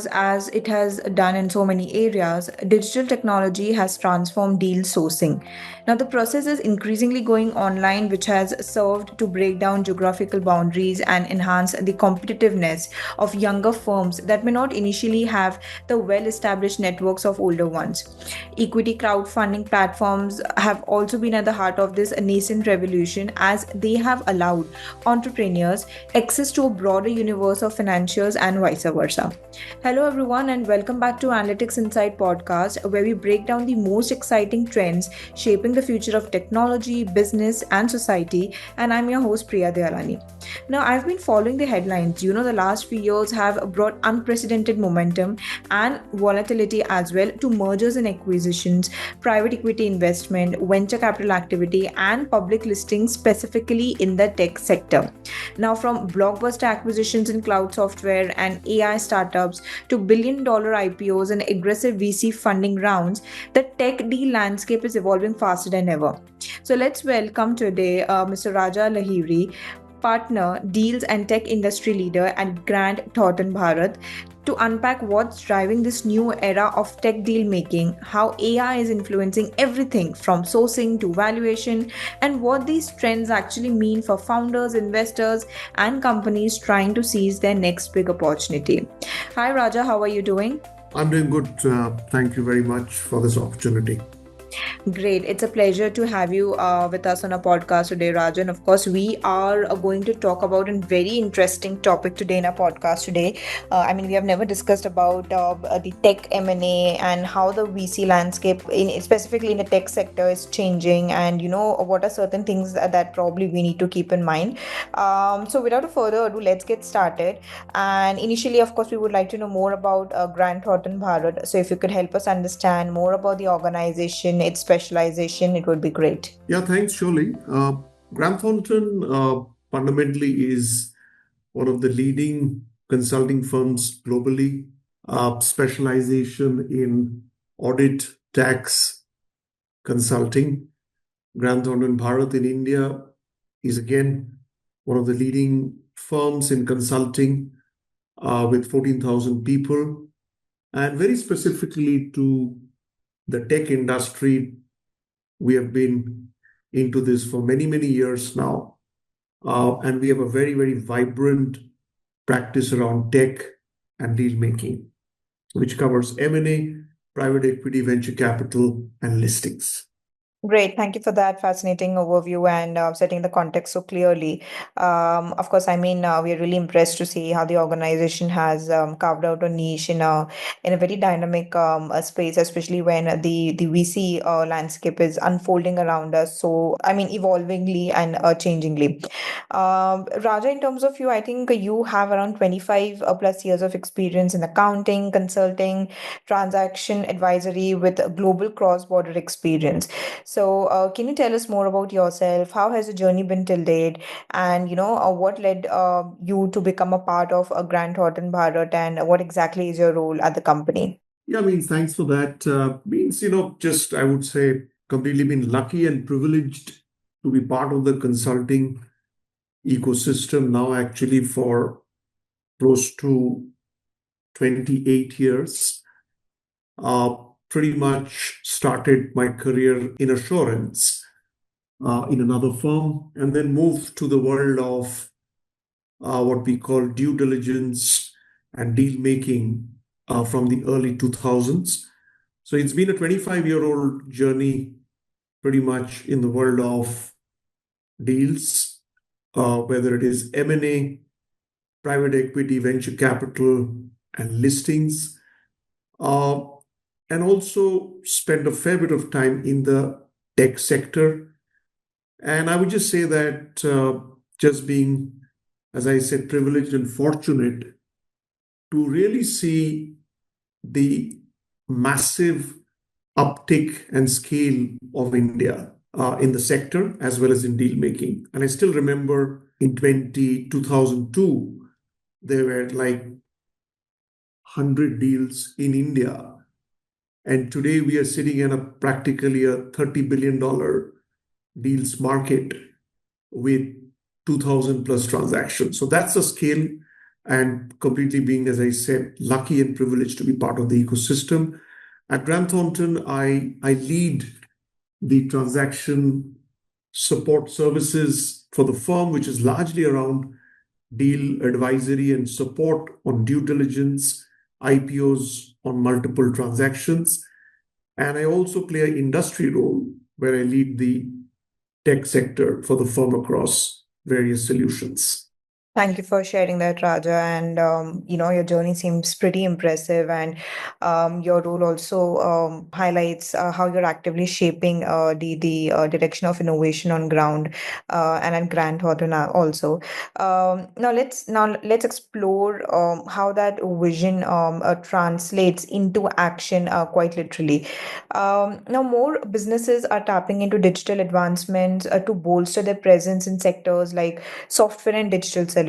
because as it has done in so many areas, digital technology has transformed deal sourcing. Now, the process is increasingly going online, which has served to break down geographical boundaries and enhance the competitiveness of younger firms that may not initially have the well established networks of older ones. Equity crowdfunding platforms have also been at the heart of this nascent revolution as they have allowed entrepreneurs access to a broader universe of financiers and vice versa. Hello, everyone, and welcome back to Analytics Insight podcast, where we break down the most exciting trends shaping the future of technology, business, and society. And I'm your host, Priya Dayalani. Now, I've been following the headlines. The last few years have brought unprecedented momentum and volatility as well to mergers and acquisitions, private equity investment, venture capital activity, and public listings specifically in the tech sector. Now, from blockbuster acquisitions in cloud software and AI startups to billion-dollar IPOs and aggressive VC funding rounds, the tech deal landscape is evolving faster than ever. So let's welcome today Mr. Raja Lahiri, partner, deals and tech industry leader at Grant Thornton Bharat, to unpack what's driving this new era of tech deal making, how AI is influencing everything from sourcing to valuation, and what these trends actually mean for founders, investors, and companies trying to seize their next big opportunity. Hi, Raja, how are you doing? I'm doing good. Thank you very much for this opportunity. Great. It's a pleasure to have you with us on a podcast today, Rajan. Of course, we are going to talk about a very interesting topic today in our podcast today. We have never discussed about the tech M&A and how the VC landscape, specifically in the tech sector, is changing, and what are certain things that probably we need to keep in mind. So, without further ado, let's get started. And initially, of course, we would like to know more about Grant Thornton Bharat. So, if you could help us understand more about the organization, its specialization, it would be great. Yeah, thanks, surely. Grant Thornton fundamentally is one of the leading consulting firms globally, specialization in audit, tax, consulting. Grant Thornton Bharat in India is again one of the leading firms in consulting with 14,000 people, and very specifically to the tech industry. We have been into this for many, many years now. And we have a very, very vibrant practice around tech and deal making, which covers M&A, private equity, venture capital, and listings. Great. Thank you for that fascinating overview and setting the context so clearly. Of course, we are really impressed to see how the organization has carved out a niche in a very dynamic space, especially when the VC landscape is unfolding around us. So, evolvingly and changingly. Raja, in terms of you, I think you have around 25 plus years of experience in accounting, consulting, transaction advisory with a global cross-border experience. So, can you tell us more about yourself? How has the journey been till date? And, what led you to become a part of Grant Thornton Bharat, and what exactly is your role at the company? Yeah, thanks for that. Just I would say completely been lucky and privileged to be part of the consulting ecosystem now, actually, for close to 28 years. Pretty much started my career in assurance in another firm, and then moved to the world of what we call due diligence and deal making from the early 2000s. So it's been a 25-year-old journey pretty much in the world of deals, whether it is M&A, private equity, venture capital, and listings. And also spent a fair bit of time in the tech sector. And I would just say that just being, as I said, privileged and fortunate to really see the massive uptick and scale of India in the sector as well as in deal making. And I still remember in 2002, there were like 100 deals in India. And today we are sitting in practically a $30 billion deals market with 2,000 plus transactions. So that's the scale and completely being, as I said, lucky and privileged to be part of the ecosystem. At Grant Thornton, I lead the transaction support services for the firm, which is largely around deal advisory and support on due diligence, IPOs on multiple transactions. And I also play an industry role where I lead the tech sector for the firm across various solutions. Thank you for sharing that, Raja. And your journey seems pretty impressive, and your role also highlights how you're actively shaping the direction of innovation on ground, and at Grant Thornton also. Now let's explore how that vision translates into action, quite literally. Now more businesses are tapping into digital advancements to bolster their presence in sectors like software and digital solutions.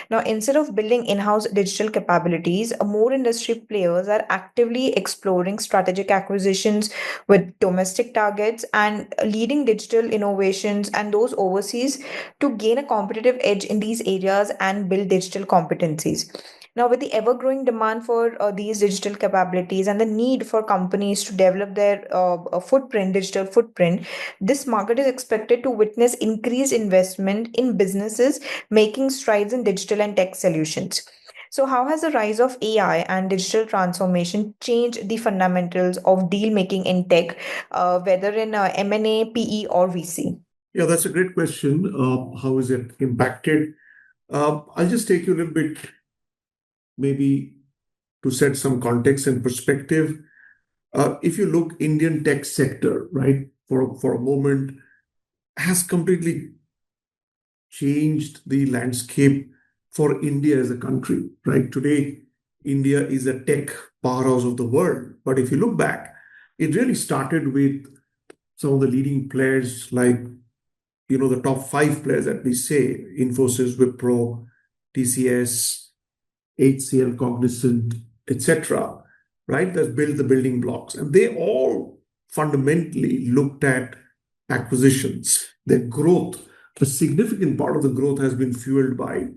Now, instead of building in house digital capabilities, more industry players are actively exploring strategic acquisitions with domestic targets and leading digital innovations and those overseas to gain a competitive edge in these areas and build digital competencies. Now, with the ever growing demand for these digital capabilities and the need for companies to develop their digital footprint, this market is expected to witness increased investment in businesses making strides in digital and tech solutions. So, how has the rise of AI and digital transformation changed the fundamentals of deal making in tech, whether in M&A, PE, or VC? Yeah, that's a great question. How is it impacted? I'll just take you a little bit, maybe to set some context and perspective. If you look, Indian tech sector, right, for a moment, has completely changed the landscape for India as a country, right? Today, India is a tech powerhouse of the world. But if you look back, it really started with some of the leading players like, the top five players that we say, Infosys, Wipro, TCS, HCL, Cognizant, etc., right? That built the building blocks. And they all fundamentally looked at acquisitions. Their growth, a significant part of the growth has been fueled by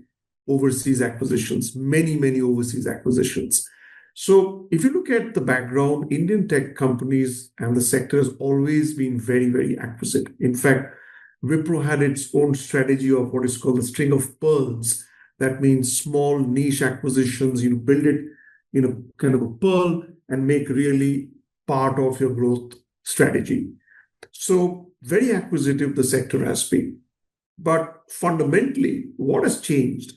overseas acquisitions, many, many overseas acquisitions. So if you look at the background, Indian tech companies and the sector has always been very, very acquisitive. In fact, Wipro had its own strategy of what is called the string of pearls. That means small niche acquisitions, build it, kind of a pearl and make really part of your growth strategy. So very acquisitive the sector has been. But fundamentally, what has changed?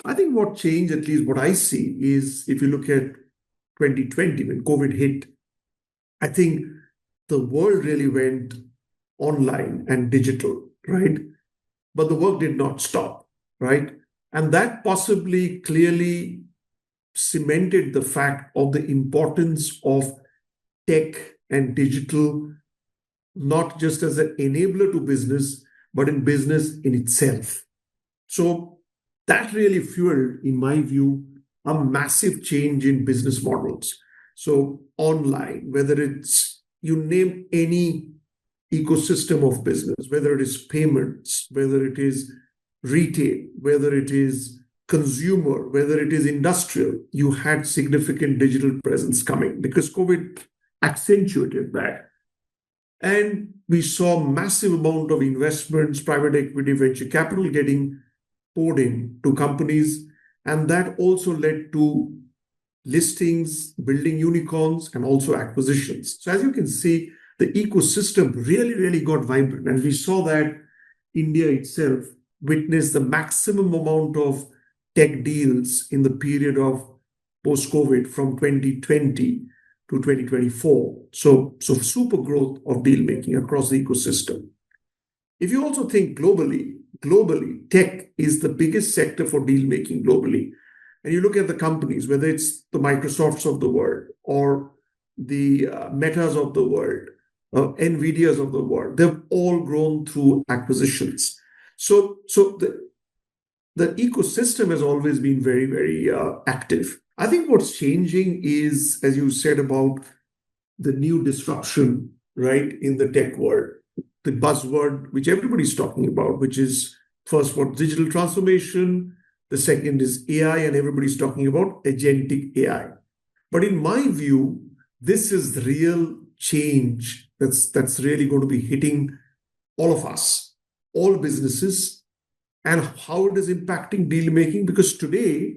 I think what changed, at least what I see, is if you look at 2020, when COVID hit, I think the world really went online and digital, right? But the work did not stop, right? And that possibly clearly cemented the fact of the importance of tech and digital, not just as an enabler to business, but in business in itself. So that really fueled, in my view, a massive change in business models. So online, whether it's, you name any ecosystem of business, whether it is payments, whether it is retail, whether it is consumer, whether it is industrial, you had significant digital presence coming because COVID accentuated that. And we saw massive amount of investments, private equity, venture capital getting poured in to companies. And that also led to listings, building unicorns, and also acquisitions. So as you can see, the ecosystem really, really got vibrant. And we saw that India itself witnessed the maximum amount of tech deals in the period of post-COVID from 2020 to 2024. So super growth of deal making across the ecosystem. If you also think globally, tech is the biggest sector for deal making globally. And you look at the companies, whether it's the Microsofts of the world or the Metas of the world, Nvidias of the world, they've all grown through acquisitions. So the ecosystem has always been very, very active. I think what's changing is, as you said, about the new disruption, right, in the tech world, the buzzword which everybody's talking about, which is first what digital transformation, The second is AI, and everybody's talking about agentic AI. But in my view, this is real change that's really going to be hitting all of us, all businesses, and how it is impacting deal making. Because today,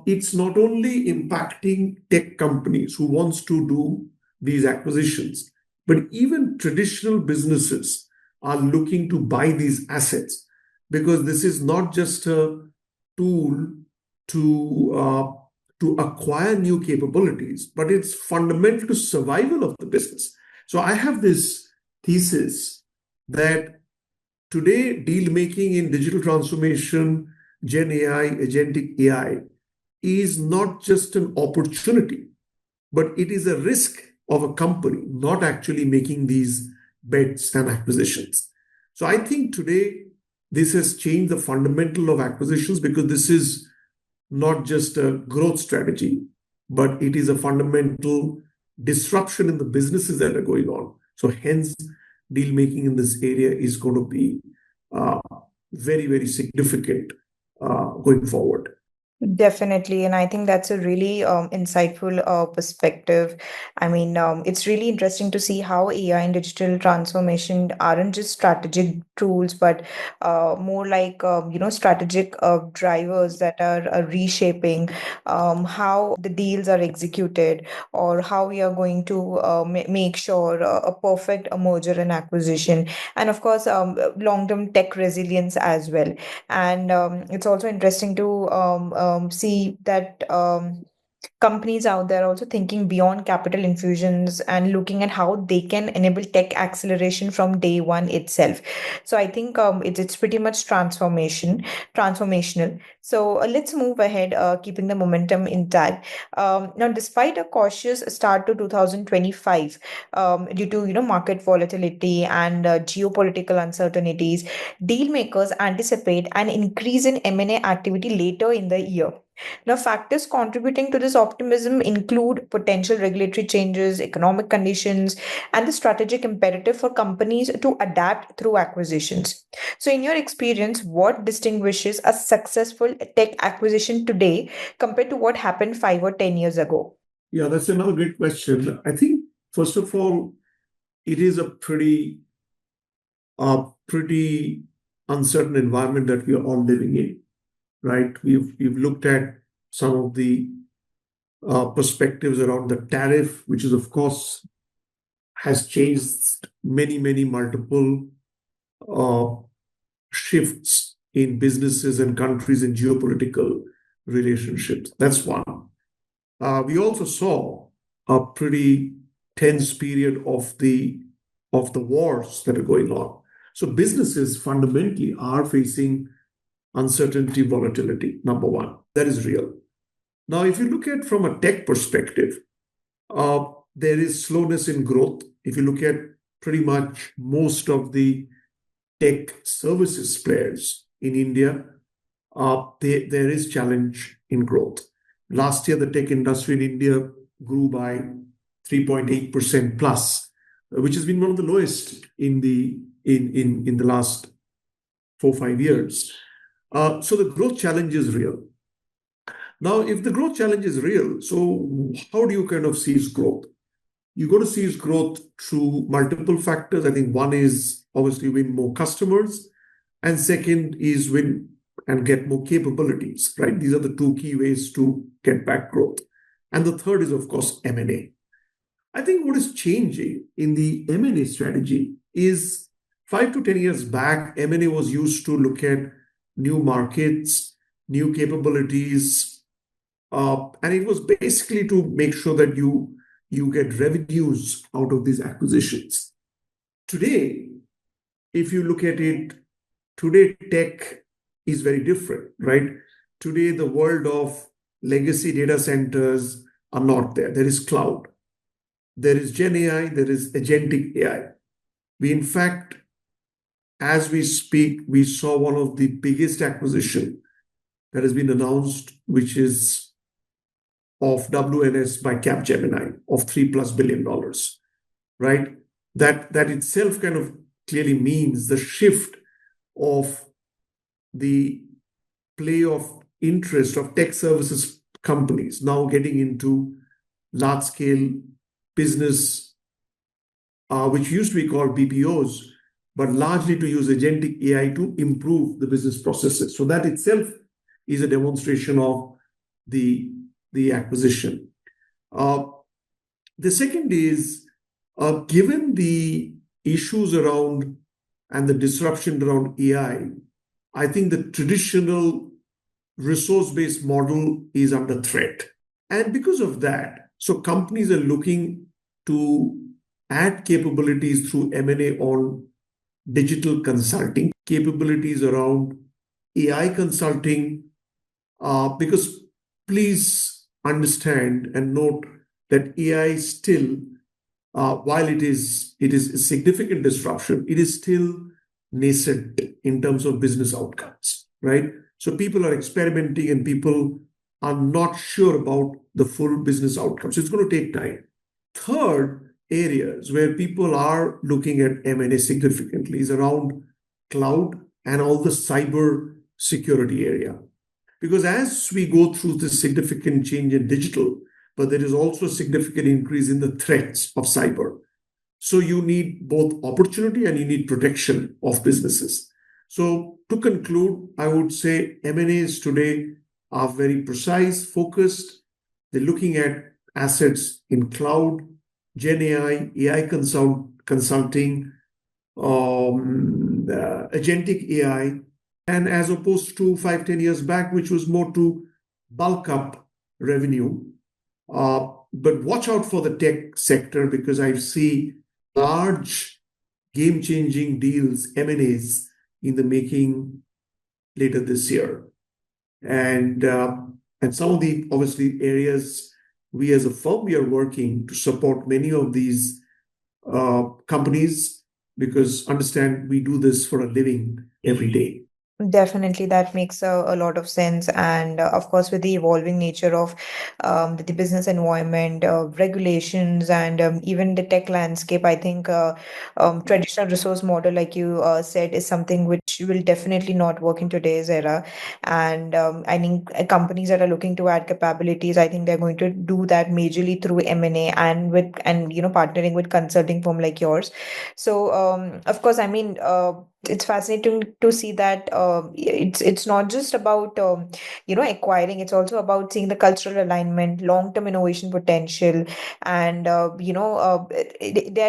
it's not only impacting tech companies who wants to do these acquisitions, but even traditional businesses are looking to buy these assets, because this is not just a tool to to acquire new capabilities, but it's fundamental to survival of the business. So I have this thesis that today deal making in digital transformation, Gen AI, agentic AI is not just an opportunity, but it is a risk of a company not actually making these bets and acquisitions. So I think today this has changed the fundamental of acquisitions, because this is not just a growth strategy, but it is a fundamental disruption in the businesses that are going on. So hence, deal making in this area is going to be uh, very, very significant going forward. Definitely, and I think that's a really insightful perspective. I mean, it's really interesting to see how AI and digital transformation aren't just strategic tools, but more like strategic drivers that are reshaping how the deals are executed, or how we are going to make sure a perfect merger and acquisition, and of course, long-term tech resilience as well. And it's also interesting to see that companies out there also thinking beyond capital infusions and looking at how they can enable tech acceleration from day one itself. So I think it's pretty much transformational. So let's move ahead, keeping the momentum intact. Now, despite a cautious start to 2025, due to market volatility and geopolitical uncertainties, deal makers anticipate an increase in M&A activity later in the year. Now, factors contributing to this optimism include potential regulatory changes, economic conditions, and the strategic imperative for companies to adapt through acquisitions. So, in your experience, what distinguishes a successful tech acquisition today compared to what happened 5 or 10 years ago? Yeah, that's another great question. I think, first of all, it is a pretty uncertain environment that we are all living in, right? We've looked at some of the perspectives around the tariff, which is of course has changed many multiple uh, shifts in businesses and countries and geopolitical relationships. That's one. We also saw a pretty tense period of the wars that are going on. So businesses fundamentally are facing uncertainty, volatility. Number one, that is real. Now, if you look at from a tech perspective, there is slowness in growth. If you look at pretty much most of the tech services players in India, there is challenge in growth. Last year, the tech industry in India grew by 3.8% plus, which has been one of the lowest in the last 4 or 5 years. So the growth challenge is real. Now, if the growth challenge is real, so how do you kind of seize growth? You're going to seize growth through multiple factors. I think one is obviously win more customers, and second is win and get more capabilities, right? These are the two key ways to get back growth. And the third is, of course, M&A. I think what is changing in the M&A strategy is 5 to 10 years back, M&A was used to look at new markets, new capabilities, and it was basically to make sure that you get revenues out of these acquisitions. Today, if you look at it, today tech is very different, right? Today, the world of legacy data centers are not there. There is cloud, there is Gen AI, there is agentic AI. We, in fact, as we speak, we saw one of the biggest acquisition that has been announced, which is of WNS by Capgemini of $3+ billion, right? That itself kind of clearly means the shift of the play of interest of tech services companies now getting into large scale business, which used to be called BPOs, but largely to use agentic AI to improve the business processes. So that itself is a demonstration of the, the acquisition. Uh, the second is, given the issues around and the disruption around I think the traditional resource-based model is under threat. And because of that, so companies are looking to add capabilities through M&A on digital consulting, capabilities around AI consulting, because please understand and note that AI still, while it is a significant disruption, it is still nascent in terms of business outcomes, right? So people are experimenting and people are not sure about the full business outcomes. So it's going to take time. Third areas where people are looking at M&A significantly is around cloud and all the cyber security area. Because as we go through this significant change in digital, but there is also a significant increase in the threats of cyber. So you need both opportunity and you need protection of businesses. So to conclude, I would say M&As today are very precise, focused. They're looking at assets in cloud, Gen AI consulting, agentic AI, and as opposed to 5, 10 years back, which was more to bulk up revenue. But watch out for the tech sector because I see large game-changing deals, M&As, in the making later this year. And some of the obviously areas we as a firm we are working to support many of these companies because understand we do this for a living every day. Definitely, that makes a lot of sense. And of course, with the evolving nature of the business environment, regulations, and even the tech landscape, I think traditional resource model, like you said, is something which will definitely not work in today's era. And I think companies that are looking to add capabilities, I think they're going to do that majorly through M&A and partnering with consulting firm like yours. So of course, I mean. It's fascinating to see that it's not just about acquiring. It's also about seeing the cultural alignment, long-term innovation potential, and they are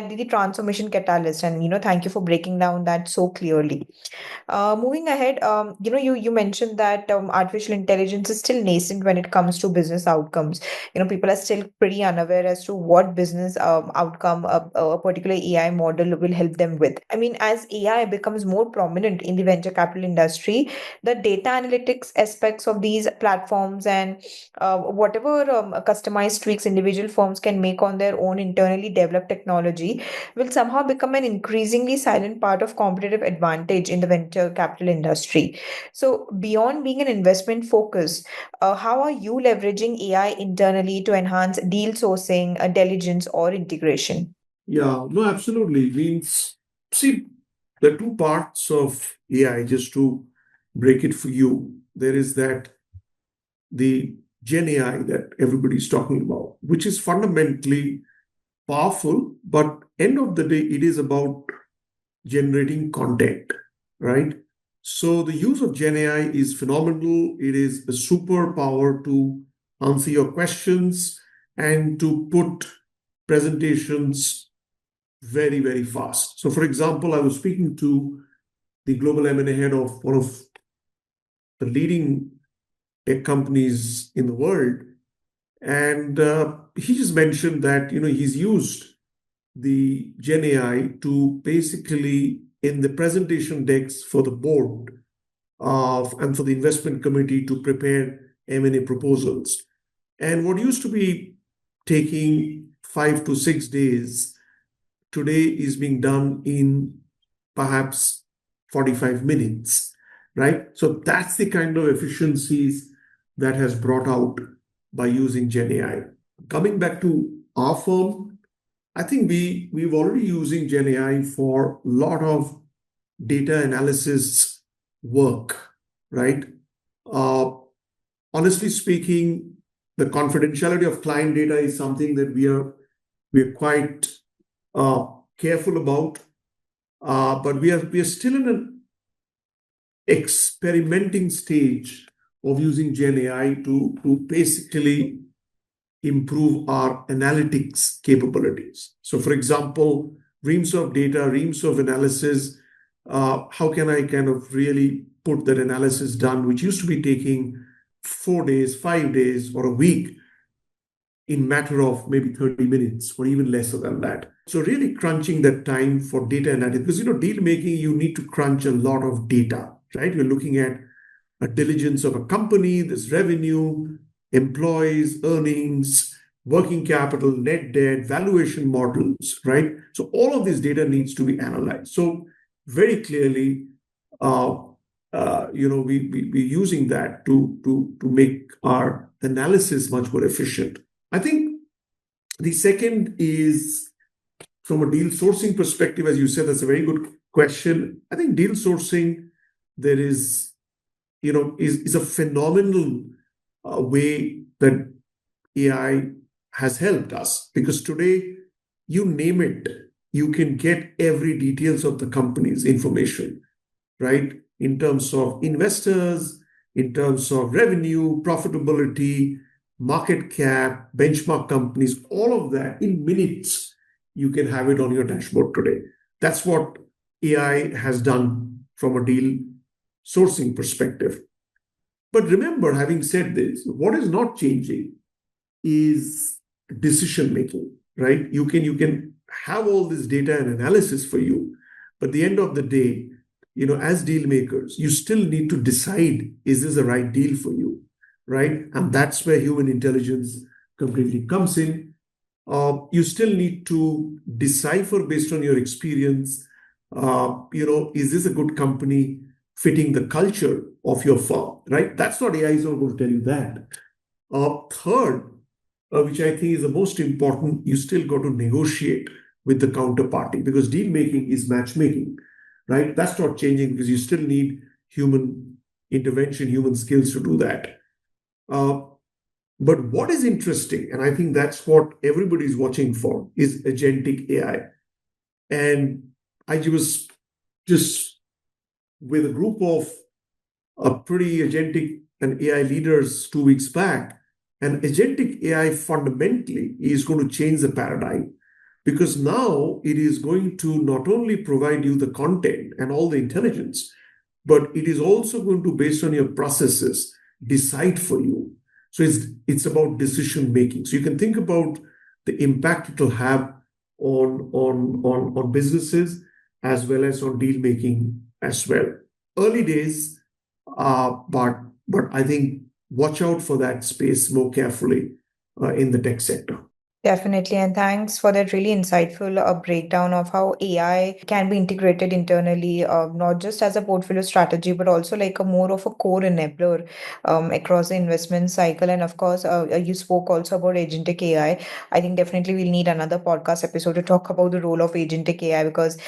the transformation catalyst. And thank you for breaking down that so clearly. Moving ahead, you mentioned that artificial intelligence is still nascent when it comes to business outcomes. People are still pretty unaware as to what business outcome a particular AI model will help them with. I mean, as AI becomes more prominent in the venture capital industry, the data analytics aspects of these platforms and whatever customized tweaks individual firms can make on their own internally developed technology will somehow become an increasingly silent part of competitive advantage in the venture capital industry. So, beyond being an investment focus, how are you leveraging AI internally to enhance deal sourcing, diligence, or integration? Yeah, no, absolutely. Means, see, the two parts of AI, just to break it for you, there is that the Gen AI that everybody's talking about, which is fundamentally powerful, but end of the day, it is about generating content, right? So the use of Gen AI is phenomenal. It is a superpower to answer your questions and to put presentations very, very fast. So, for example, I was speaking to the global M&A head of one of the leading tech companies in the world, and he just mentioned that he's used the Gen AI to basically in the presentation decks for the board and for the investment committee to prepare M&A proposals. And what used to be taking 5 to 6 days today is being done in perhaps 45 minutes, right? So that's the kind of efficiencies that has brought out by using Gen AI. Coming back to our firm, I think we've already using Gen AI for a lot of data analysis work, right? Uh, Honestly speaking, the confidentiality of client data is something that we're quite uh, careful about. But we are still in an experimenting stage of using Gen AI to basically improve our analytics capabilities. So, for example, reams of data, reams of analysis. How can I kind of really put that analysis done, which used to be taking 4 days, 5 days, or a week, in matter of maybe 30 minutes or even lesser than that. So really crunching that time for data analytics, because deal making, you need to crunch a lot of data, right? You're looking at a diligence of a company, this revenue, employees, earnings, working capital, net debt, valuation models, right? So all of this data needs to be analyzed. So very clearly, uh, we're using that to make our analysis much more efficient. I think the second is from a deal sourcing perspective, as you said, that's a very good question. I think deal sourcing, there is a phenomenal way that AI has helped us, because today, you name it, you can get every details of the company's information, right? In terms of investors, in terms of revenue, profitability, market cap, benchmark companies, all of that in minutes, you can have it on your dashboard today. That's what AI has done from a deal sourcing perspective. But remember, having said this, what is not changing is decision making, right? You can have all this data and analysis for you, but at the end of the day, as deal makers, you still need to decide, is this the right deal for you, right? And that's where human intelligence completely comes in. You still need to decipher based on your experience, is this a good company fitting the culture of your firm, right? That's not AI is not going to tell you that. Third, which I think is the most important, you still got to negotiate with the counterparty, because deal making is matchmaking, right? That's not changing, because you still need human intervention, human skills to do that. Uh, but what is interesting, and I think that's what everybody's watching for, is agentic AI. And I was just with a group of pretty agentic and AI leaders 2 weeks back. And agentic AI fundamentally is going to change the paradigm, because now it is going to not only provide you the content and all the intelligence, but it is also going to, based on your processes, decide for you. So it's about decision making. So you can think about the impact it will have on businesses as well as on deal making as well. Early days, but I think watch out for that space more carefully in the tech sector. Definitely, and thanks for that really insightful breakdown of how AI can be integrated internally, not just as a portfolio strategy, but also like a more of a core enabler across the investment cycle. And of course, you spoke also about agentic AI. I think definitely we'll need another podcast episode to talk about the role of agentic AI, because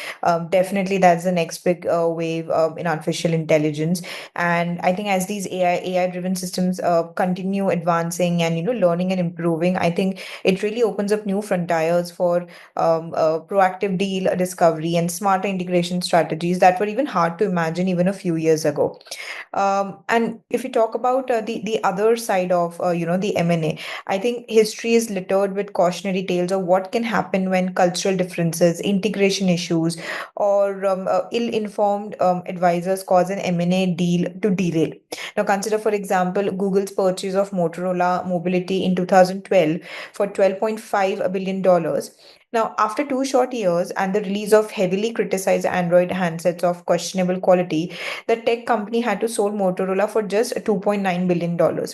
definitely that's the next big wave in artificial intelligence. And I think as these AI driven systems continue advancing and learning and improving, I think it really opens up new frontiers for proactive deal discovery and smarter integration strategies that were even hard to imagine even a few years ago. And if we talk about the other side of the M&A, I think history is littered with cautionary tales of what can happen when cultural differences, integration issues, or ill-informed advisors cause an M&A deal to derail. Now, consider, for example, Google's purchase of Motorola Mobility in 2012 for $12.5 billion. Now, after 2 short years and the release of heavily criticized Android handsets of questionable quality, the tech company had to sell Motorola for just $2.9 billion.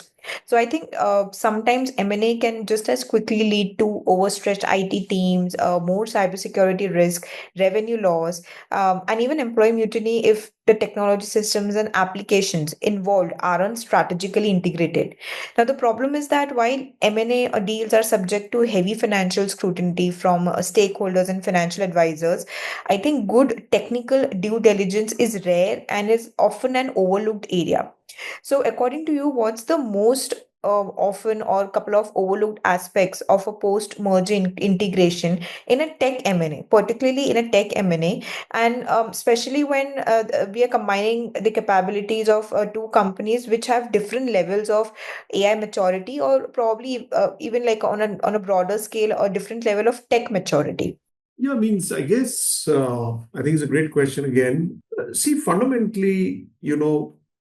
So I think sometimes M&A can just as quickly lead to overstretched IT teams, more cybersecurity risk, revenue loss, and even employee mutiny if the technology systems and applications involved aren't strategically integrated. Now, the problem is that while M&A deals are subject to heavy financial scrutiny from stakeholders and financial advisors, I think good technical due diligence is rare and is often an overlooked area. So, according to you, what's the most often or couple of overlooked aspects of a post-merger integration in a tech M&A, particularly in a tech M&A, and especially when we are combining the capabilities of two companies which have different levels of AI maturity, or probably even like on a broader scale, or different level of tech maturity? Yeah, means I guess I think it's a great question again. See, fundamentally,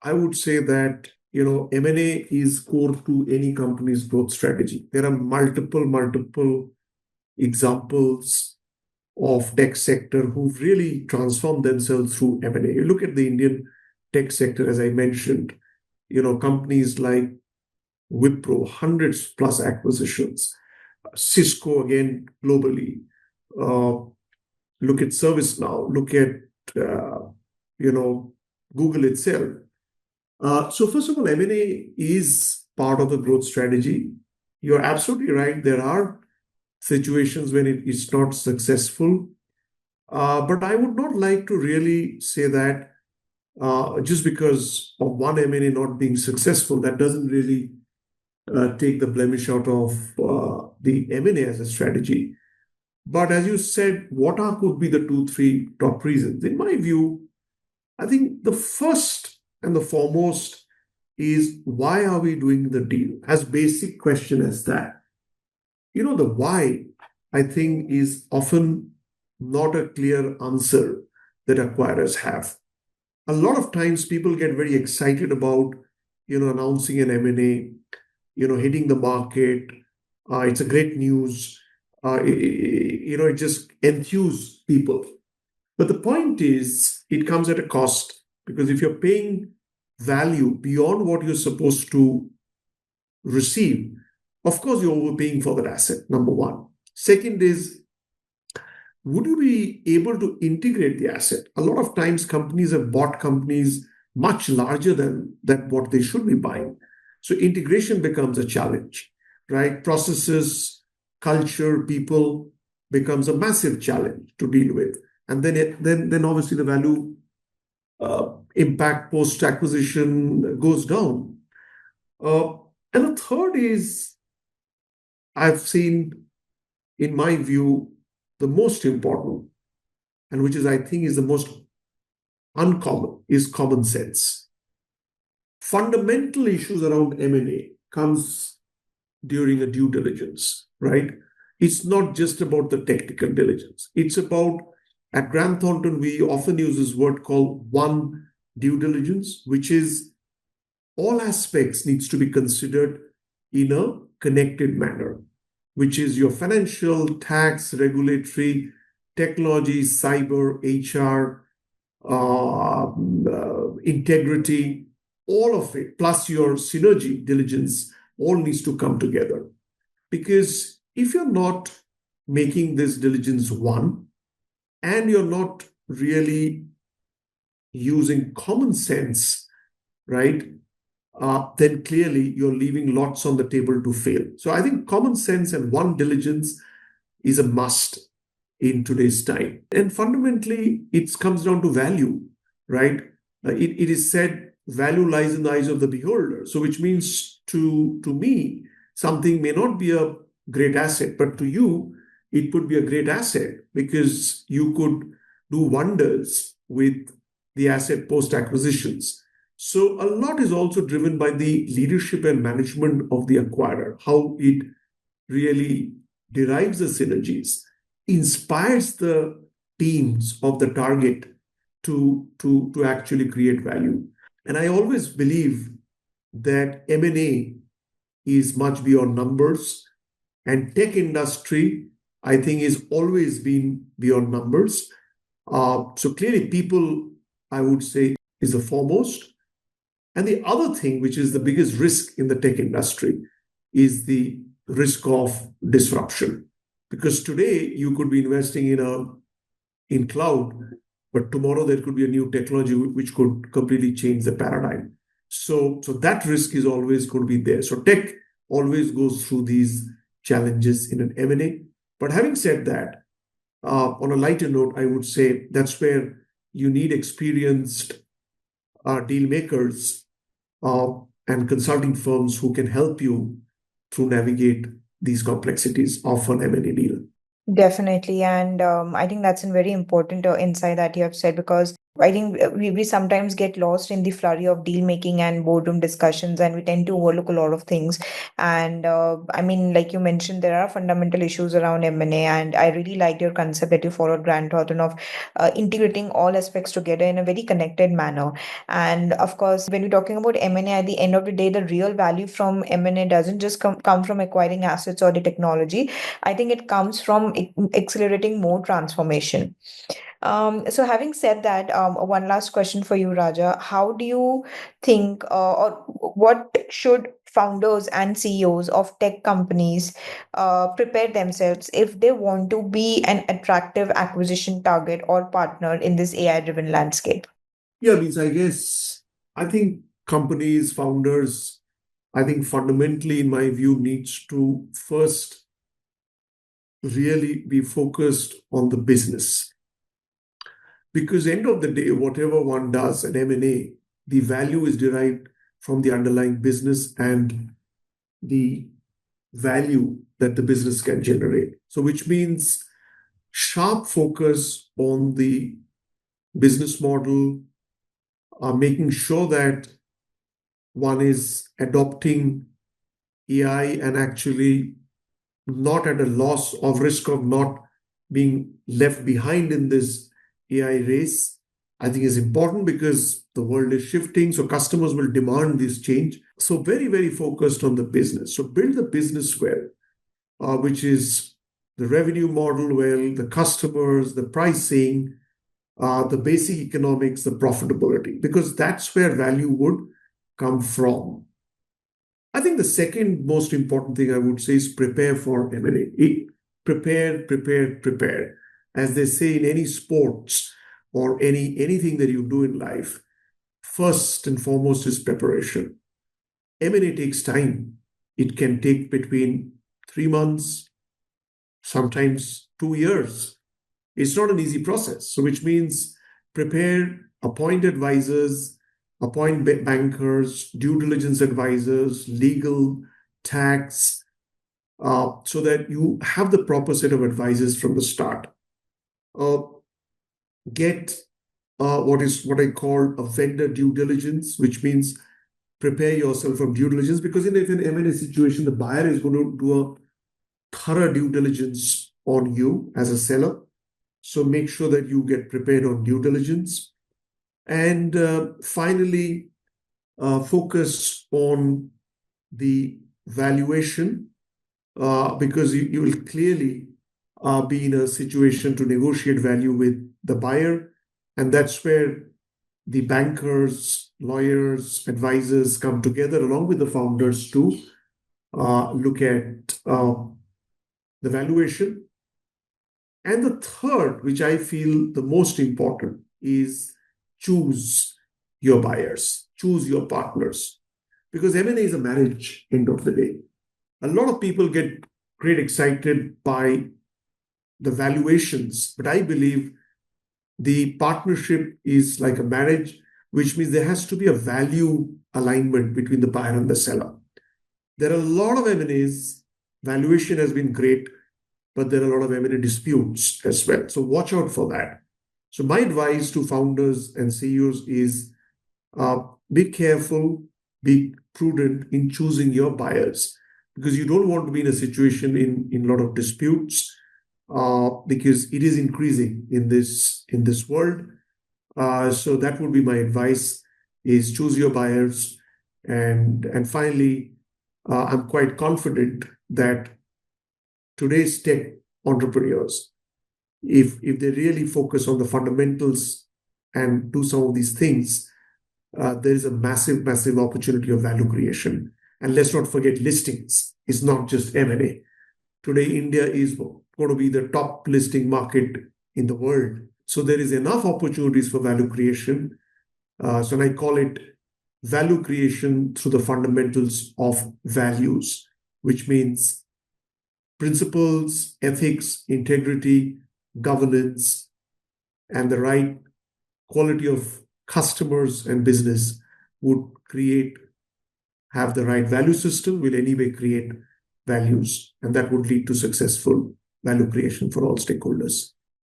I would say that M&A is core to any company's growth strategy. There are multiple examples of tech sector who've really transformed themselves through M&A. You look at the Indian tech sector, as I mentioned, companies like Wipro, hundreds plus acquisitions, Cisco again globally. Uh, Look at ServiceNow, look at uh, you know Google itself. So first of all, M&A is part of the growth strategy. You're absolutely right. There are situations when it is not successful, but I would not like to really say that just because of one M&A not being successful, that doesn't really take the blemish out of the M&A as a strategy. But as you said, what are could be the two, three top reasons? In my view, I think the first and the foremost is why are we doing the deal? As basic question as that. The why, I think, is often not a clear answer that acquirers have. A lot of times people get very excited about, announcing an M&A, hitting the market. It's a great news. It just enthuses people. But the point is, it comes at a cost because if you're paying value beyond what you're supposed to receive, of course, you're overpaying for that asset, number one. Second is, would you be able to integrate the asset? A lot of times, companies have bought companies much larger than what they should be buying. So, integration becomes a challenge, right? Processes, culture, people becomes a massive challenge to deal with. And then obviously the value impact post acquisition goes down. Uh, and the third is I've seen, in my view, the most important, and which is I think is the most uncommon, is common sense. Fundamental issues around M&A comes during a due diligence, right? It's not just about the technical diligence. It's about, at Grant Thornton, we often use this word called one due diligence, which is all aspects needs to be considered in a connected manner, which is your financial, tax, regulatory, technology, cyber, HR, integrity, all of it, plus your synergy diligence, all needs to come together. Because if you're not making this diligence one, and you're not really using common sense, right? Then clearly you're leaving lots on the table to fail. So I think common sense and one diligence is a must in today's time. And fundamentally, it comes down to value, right? It is said value lies in the eyes of the beholder. So which means to me, something may not be a great asset, but to you, it could be a great asset because you could do wonders with the asset post acquisitions. So a lot is also driven by the leadership and management of the acquirer, how it really derives the synergies, inspires the teams of the target to actually create value. And I always believe that M&A is much beyond numbers, and tech industry, I think, is always been beyond numbers. So clearly, people, I would say, is the foremost. And the other thing, which is the biggest risk in the tech industry, is the risk of disruption. Because today you could be investing in cloud, but tomorrow there could be a new technology which could completely change the paradigm. So that risk is always going to be there. So tech always goes through these challenges in an M&A. But having said that, on a lighter note, I would say that's where you need experienced deal makers uh, and consulting firms who can help you through navigate these complexities of an M&A deal. Definitely. And I think that's a very important insight that you have said, because I think we sometimes get lost in the flurry of deal making and boardroom discussions, and we tend to overlook a lot of things. And I mean, like you mentioned, there are fundamental issues around M&A, and I really liked your concept that you followed, Grant Thornton, of integrating all aspects together in a very connected manner. And of course, when we're talking about M&A, at the end of the day, the real value from M&A doesn't just come from acquiring assets or the technology. I think it comes from accelerating more transformation. So having said that, one last question for you, Raja. How do you think, or what should founders and CEOs of tech companies prepare themselves if they want to be an attractive acquisition target or partner in this AI-driven landscape? Yeah, means I guess I think companies, founders, I think fundamentally, in my view, needs to first really be focused on the business. Because end of the day, whatever one does at M&A, the value is derived from the underlying business and the value that the business can generate. So which means sharp focus on the business model, making sure that one is adopting AI and actually not at a loss of risk of not being left behind in this AI race, I think is important because the world is shifting. So customers will demand this change. So very, very focused on the business. So build the business well, which is the revenue model well, the customers, the pricing, the basic economics, the profitability, because that's where value would come from. I think the second most important thing I would say is prepare for M&A. Prepare, prepare, prepare. As they say in any sports or anything that you do in life, first and foremost is preparation. M&A takes time. It can take between 3 months, sometimes 2 years. It's not an easy process. So, which means prepare, appoint advisors, appoint bankers, due diligence advisors, legal, tax, so that you have the proper set of advisors from the start. Uh, get what I call a vendor due diligence, which means prepare yourself from due diligence, because in an M&A situation, the buyer is going to do a thorough due diligence on you as a seller. So make sure that you get prepared on due diligence. And finally, focus on the valuation, because you will clearly be in a situation to negotiate value with the buyer. And that's where the bankers, lawyers, advisors come together along with the founders to look at the valuation. And the third, which I feel the most important, is choose your buyers, choose your partners, because M&A is a marriage, end of the day. A lot of people get great excited by the valuations, but I believe the partnership is like a marriage, which means there has to be a value alignment between the buyer and the seller. There are a lot of M&As, valuation has been great, but there are a lot of M&A disputes as well. So watch out for that. So my advice to founders and CEOs is be careful, be prudent in choosing your buyers, because you don't want to be in a situation in a lot of disputes, because it is increasing in this world. So that would be my advice: is choose your buyers, and finally, I'm quite confident that today's tech entrepreneurs, if they really focus on the fundamentals and do some of these things, there is a massive, massive opportunity of value creation. And let's not forget listings. It's not just M&A. Today, India is going to be the top listing market in the world. So there is enough opportunities for value creation. So I call it value creation through the fundamentals of values, which means principles, ethics, integrity, governance, and the right quality of customers and business would create have the right value system will anyway create values, and that would lead to successful value creation for all stakeholders.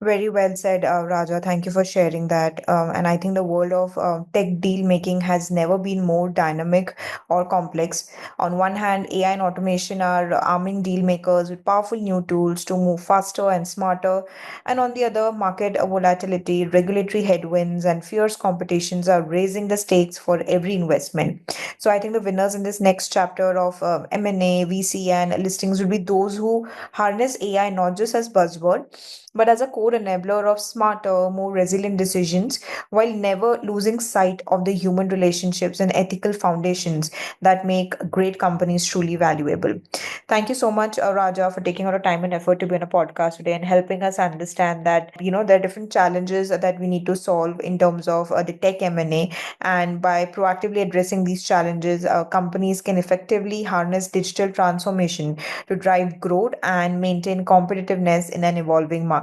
Very well said, Raja. Thank you for sharing that. And I think the world of tech deal making has never been more dynamic or complex. On one hand, AI and automation are arming deal makers with powerful new tools to move faster and smarter. And on the other, market volatility, regulatory headwinds, and fierce competitions are raising the stakes for every investment. So I think the winners in this next chapter of M&A, VC, and listings will be those who harness AI not just as buzzword but as a core enabler of smarter, more resilient decisions while never losing sight of the human relationships and ethical foundations that make great companies truly valuable. Thank you so much, Raja, for taking out a time and effort to be on a podcast today and helping us understand that, there are different challenges that we need to solve in terms of the tech M&A. And by proactively addressing these challenges, companies can effectively harness digital transformation to drive growth and maintain competitiveness in an evolving market.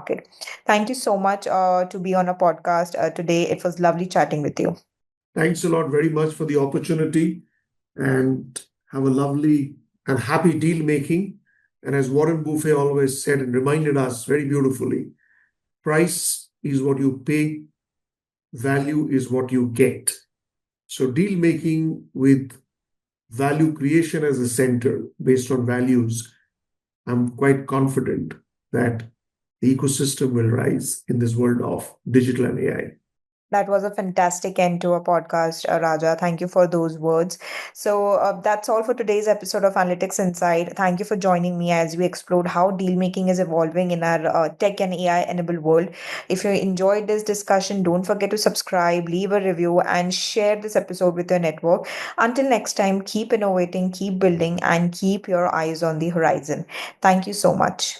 Thank you so much to be on a podcast today. It was lovely chatting with you. Thanks a lot very much for the opportunity, and have a lovely and happy deal making. And as Warren Buffett always said and reminded us very beautifully, price is what you pay, value is what you get. So, deal making with value creation as a center based on values, I'm quite confident that the ecosystem will rise in this world of digital and AI. That was a fantastic end to a podcast, Raja. Thank you for those words. So, that's all for today's episode of Analytics Inside. Thank you for joining me as we explored how deal making is evolving in our tech and AI enabled world. If you enjoyed this discussion, don't forget to subscribe, leave a review, and share this episode with your network. Until next time, keep innovating, keep building, and keep your eyes on the horizon. Thank you so much.